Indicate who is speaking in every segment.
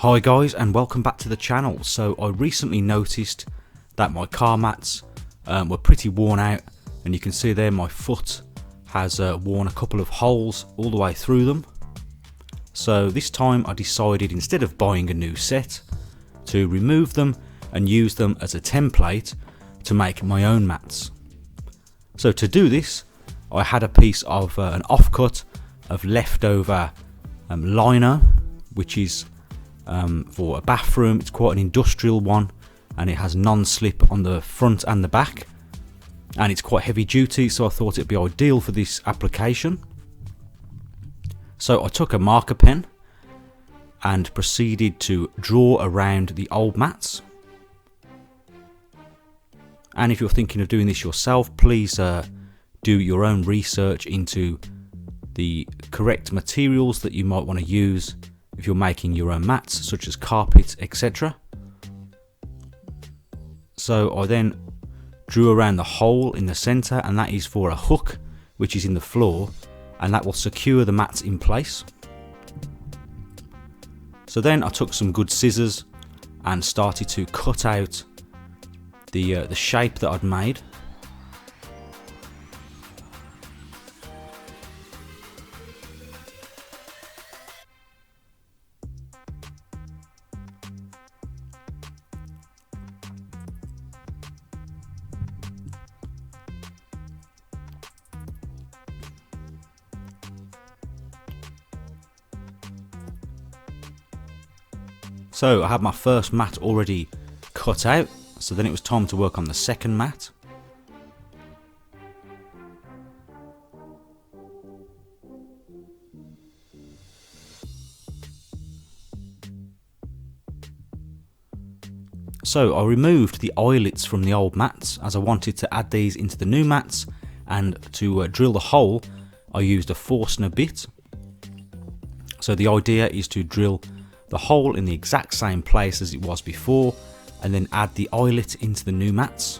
Speaker 1: Hi guys, and welcome back to the channel. So I recently noticed that my car mats were pretty worn out, and you can see there my foot has worn a couple of holes all the way through them. So this time I decided, instead of buying a new set, to remove them and use them as a template to make my own mats. So to do this, I had a piece of an offcut of leftover lino, which is for a bathroom. It's quite an industrial one, and it has non-slip on the front and the back, and it's quite heavy duty, so I thought it'd be ideal for this application. So I took a marker pen and proceeded to draw around the old mats. And if you're thinking of doing this yourself, please do your own research into the correct materials that you might want to use if you're making your own mats, such as carpet, etc. So I then drew around the hole in the center, and that is for a hook which is in the floor, and that will secure the mats in place. So then I took some good scissors and started to cut out the shape that I'd made. So I had my first mat already cut out, so then it was time to work on the second mat. So I removed the eyelets from the old mats, as I wanted to add these into the new mats, and to drill the hole I used a fastener bit. So the idea is to drill the hole in the exact same place as it was before, and then add the eyelet into the new mats.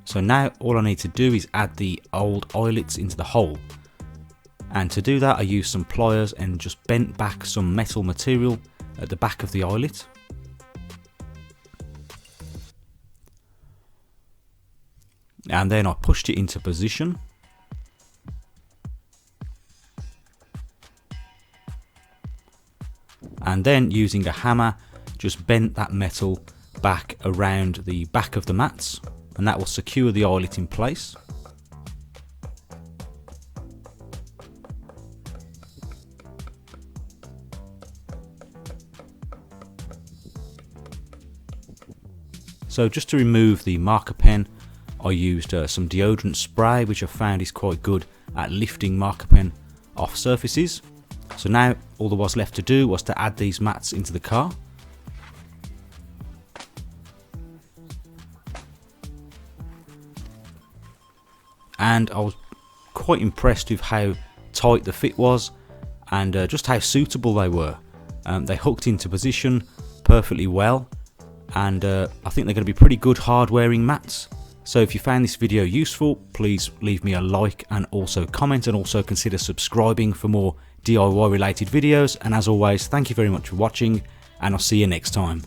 Speaker 1: So now all I need to do is add the old eyelets into the hole, and to do that I used some pliers and just bent back some metal material at the back of the eyelet. And then I pushed it into position. And then using a hammer just bent that metal back around the back of the mats, and that will secure the eyelet in place. So just to remove the marker pen, I used some deodorant spray, which I found is quite good at lifting marker pen off surfaces. So now all there was left to do was to add these mats into the car. And I was quite impressed with how tight the fit was, and just how suitable they were. They hooked into position perfectly well, and I think they're going to be pretty good hard wearing mats. So if you found this video useful, please leave me a like and also comment, and also consider subscribing for more DIY related videos. And as always, thank you very much for watching, and I'll see you next time.